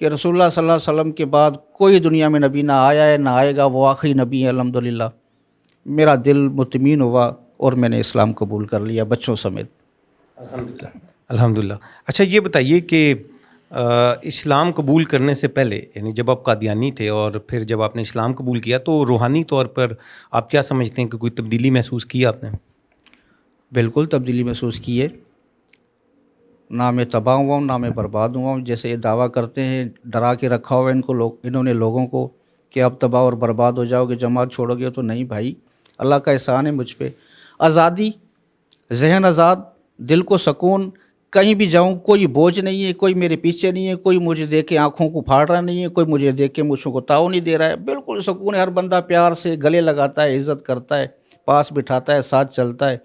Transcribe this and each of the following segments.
کہ رسول اللہ صلی اللہ علیہ وسلم کے بعد کوئی دنیا میں نبی نہ آیا ہے نہ آئے گا، وہ آخری نبی ہے الحمدللہ، میرا دل مطمئن ہوا اور میں نے اسلام قبول کر لیا بچوں سمیت۔ الحمدللہ الحمدللہ۔ اچھا یہ بتائیے کہ اسلام قبول کرنے سے پہلے، یعنی جب آپ قادیانی تھے اور پھر جب آپ نے اسلام قبول کیا، تو روحانی طور پر آپ کیا سمجھتے ہیں کہ کوئی تبدیلی محسوس کی آپ نے؟ بالکل تبدیلی محسوس کی ہے، نہ میں تباہ ہوا ہوں نہ میں برباد ہوا ہوں، جیسے یہ دعویٰ کرتے ہیں، ڈرا کے رکھا ہوا ہے انہوں نے لوگوں کو کہ اب تباہ اور برباد ہو جاؤ گے، جماعت چھوڑو گے، تو نہیں بھائی، اللہ کا احسان ہے مجھ پہ، آزادی، ذہن آزاد، دل کو سکون، کہیں بھی جاؤں کوئی بوجھ نہیں ہے، کوئی میرے پیچھے نہیں ہے، کوئی مجھے دیکھ کے آنکھوں کو پھاڑ رہا نہیں ہے، کوئی مجھے دیکھ کے مجھوں کو تاؤ نہیں دے رہا ہے، بالکل سکون ہے، ہر بندہ پیار سے گلے لگاتا ہے، عزت کرتا ہے، پاس بٹھاتا ہے، ساتھ چلتا ہے،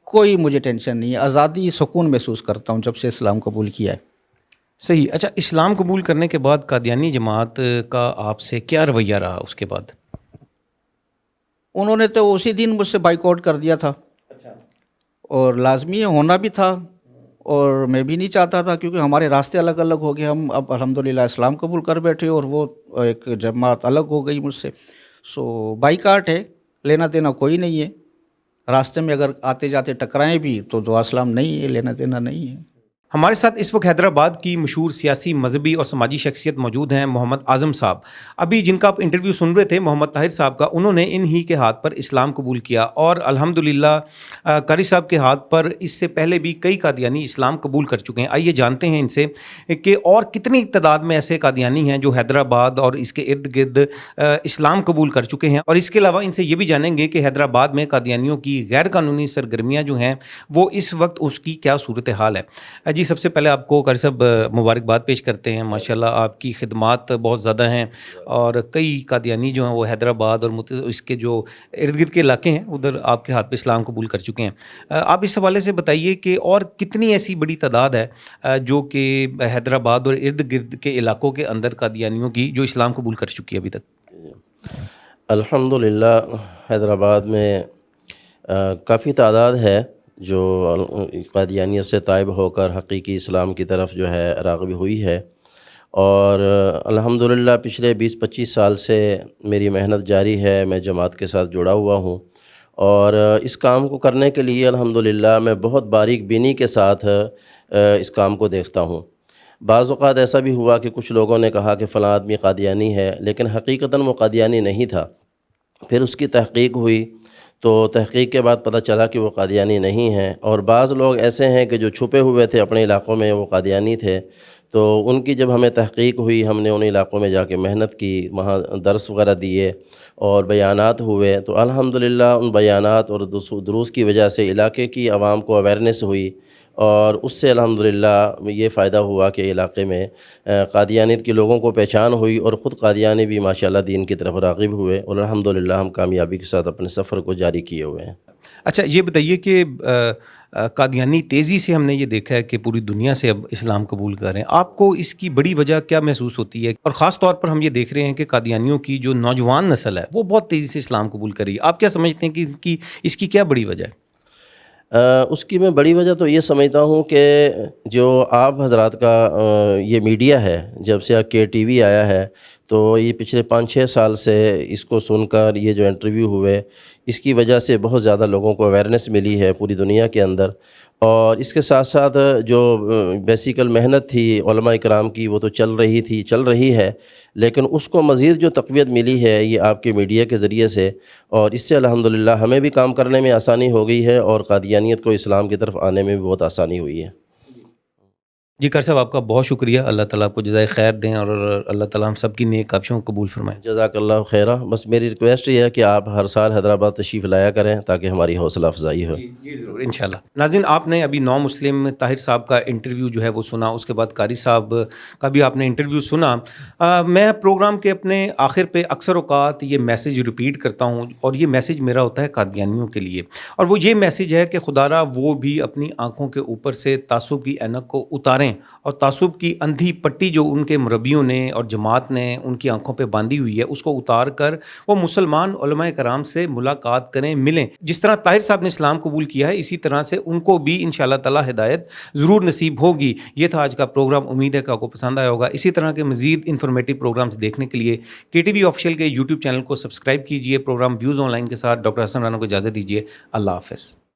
کوئی مجھے ٹینشن نہیں ہے، آزادی سکون محسوس کرتا ہوں جب سے اسلام قبول کیا ہے۔ صحیح۔ اچھا، اسلام قبول کرنے کے بعد قادیانی جماعت کا آپ سے کیا رویہ رہا اس کے بعد؟ انہوں نے تو اسی دن مجھ سے بائیکاٹ کر دیا تھا، اور لازمی ہونا بھی تھا، اور میں بھی نہیں چاہتا تھا، کیونکہ ہمارے راستے الگ الگ ہو گئے، ہم اب الحمدللہ اسلام قبول کر بیٹھے اور وہ ایک جماعت الگ ہو گئی مجھ سے، سو بائیکاٹ ہے، لینا دینا کوئی نہیں ہے، راستے میں اگر آتے جاتے ٹکرائیں بھی تو دعا سلام نہیں ہے، لینا دینا نہیں ہے۔ ہمارے ساتھ اس وقت حیدرآباد کی مشہور سیاسی، مذہبی اور سماجی شخصیت موجود ہیں، محمد اعظم صاحب۔ ابھی جن کا آپ انٹرویو سن رہے تھے محمد طاہر صاحب کا، انہوں نے انہی کے ہاتھ پر اسلام قبول کیا، اور الحمدللہ قاری صاحب کے ہاتھ پر اس سے پہلے بھی کئی قادیانی اسلام قبول کر چکے ہیں۔ آئیے جانتے ہیں ان سے کہ اور کتنی تعداد میں ایسے قادیانی ہیں جو حیدرآباد اور اس کے ارد گرد اسلام قبول کر چکے ہیں، اور اس کے علاوہ ان سے یہ بھی جانیں گے کہ حیدرآباد میں قادیانیوں کی غیر قانونی سرگرمیاں جو ہیں وہ اس وقت اس کی کیا صورتحال ہے۔ جی، سب سے پہلے آپ کو قاری صاحب مبارکباد پیش کرتے ہیں، ماشاءاللہ آپ کی خدمات بہت زیادہ ہیں، اور کئی قادیانی جو ہیں وہ حیدرآباد اور اس کے جو ارد گرد کے علاقے ہیں ادھر آپ کے ہاتھ پہ اسلام قبول کر چکے ہیں۔ آپ اس حوالے سے بتائیے کہ اور کتنی ایسی بڑی تعداد ہے جو کہ حیدرآباد اور ارد گرد کے علاقوں کے اندر قادیانیوں کی جو اسلام قبول کر چکی ہے ابھی تک؟ الحمدللہ حیدرآباد میں کافی تعداد ہے جو قادیانیت سے تائب ہو کر حقیقی اسلام کی طرف جو ہے راغب ہوئی ہے، اور الحمدللہ پچھلے 20-25 سال سے میری محنت جاری ہے، میں جماعت کے ساتھ جڑا ہوا ہوں، اور اس کام کو کرنے کے لیے الحمدللہ میں بہت باریک بینی کے ساتھ اس کام کو دیکھتا ہوں۔ بعض اوقات ایسا بھی ہوا کہ کچھ لوگوں نے کہا کہ فلاں آدمی قادیانی ہے، لیکن حقیقتاً وہ قادیانی نہیں تھا۔ پھر اس کی تحقیق ہوئی تو تحقیق کے بعد پتہ چلا کہ وہ قادیانی نہیں ہیں، اور بعض لوگ ایسے ہیں کہ جو چھپے ہوئے تھے اپنے علاقوں میں، وہ قادیانی تھے، تو ان کی جب ہمیں تحقیق ہوئی، ہم نے ان علاقوں میں جا کے محنت کی، وہاں درس وغیرہ دیے اور بیانات ہوئے، تو الحمدللہ ان بیانات اور دروس کی وجہ سے علاقے کی عوام کو اویئرنیس ہوئی، اور اس سے الحمدللہ یہ فائدہ ہوا کہ علاقے میں قادیانیت کے لوگوں کو پہچان ہوئی، اور خود قادیانی بھی ماشاءاللہ دین کی طرف راغب ہوئے، اور الحمدللہ ہم کامیابی کے ساتھ اپنے سفر کو جاری کیے ہوئے ہیں۔ اچھا یہ بتائیے کہ قادیانی تیزی سے ہم نے یہ دیکھا ہے کہ پوری دنیا سے اب اسلام قبول کر رہے ہیں، آپ کو اس کی بڑی وجہ کیا محسوس ہوتی ہے؟ اور خاص طور پر ہم یہ دیکھ رہے ہیں کہ قادیانیوں کی جو نوجوان نسل ہے وہ بہت تیزی سے اسلام قبول کر رہی ہے، آپ کیا سمجھتے ہیں کہ اس کی کیا بڑی وجہ ہے؟ اس کی میں بڑی وجہ تو یہ سمجھتا ہوں کہ جو آپ حضرات کا یہ میڈیا ہے، جب سے کے ٹی وی آیا ہے، تو یہ پچھلے 5-6 سال سے اس کو سن کر یہ جو انٹرویو ہوئے، اس کی وجہ سے بہت زیادہ لوگوں کو اویئرنیس ملی ہے پوری دنیا کے اندر، اور اس کے ساتھ ساتھ جو بیسیکل محنت تھی علماء اکرام کی وہ تو چل رہی ہے، لیکن اس کو مزید جو تقویت ملی ہے یہ آپ کے میڈیا کے ذریعے سے، اور اس سے الحمدللہ ہمیں بھی کام کرنے میں آسانی ہو گئی ہے، اور قادیانیت کو اسلام کی طرف آنے میں بھی بہت آسانی ہوئی ہے۔ جی قاری صاحب، آپ کا بہت شکریہ، اللہ تعالیٰ آپ کو جزائے خیر دیں، اور اللہ تعالیٰ ہم سب کی نیک کاوشوں کو قبول فرمائیں۔ جزاک اللہ خیرہ۔ بس میری ریکویسٹ یہ ہے کہ آپ ہر سال حیدرآباد تشریف لایا کریں تاکہ ہماری حوصلہ افزائی ہو۔ جی ضرور، انشاءاللہ۔ ناظرین، آپ نے ابھی نو مسلم طاہر صاحب کا انٹرویو جو ہے وہ سنا، اس کے بعد قاری صاحب کا بھی آپ نے انٹرویو سنا۔ میں پروگرام کے اپنے آخر پہ اکثر اوقات یہ میسیج ریپیٹ کرتا ہوں، اور یہ میسیج میرا ہوتا ہے قادیانیوں کے لیے، اور وہ یہ میسیج ہے کہ خدا را وہ بھی اپنی آنکھوں کے اوپر سے تعصب کی اینک کو اتاریں، ماریں اور تعصب کی اندھی پٹی جو ان کے مربیوں نے اور جماعت نے ان کی آنکھوں پہ باندھی ہوئی ہے اس کو اتار کر وہ مسلمان علماء کرام سے ملاقات کریں, ملیں. جس طرح طاہر صاحب نے اسلام قبول کیا ہے اسی طرح سے ان کو بھی انشاءاللہ تعالی ہدایت ضرور نصیب ہوگی. یہ تھا آج کا پروگرام, امید ہے کہ آپ کو پسند آیا ہوگا. اسی طرح کے مزید انفارمیٹیو پروگرامز دیکھنے کے لیے KTV آفیشیل کے یوٹیوب چینل کو سبسکرائب کیجئے. پروگرام ویوز آن لائن کے ساتھ ڈاکٹر حسن رانا کو اجازت دیجیے. اللہ حافظ.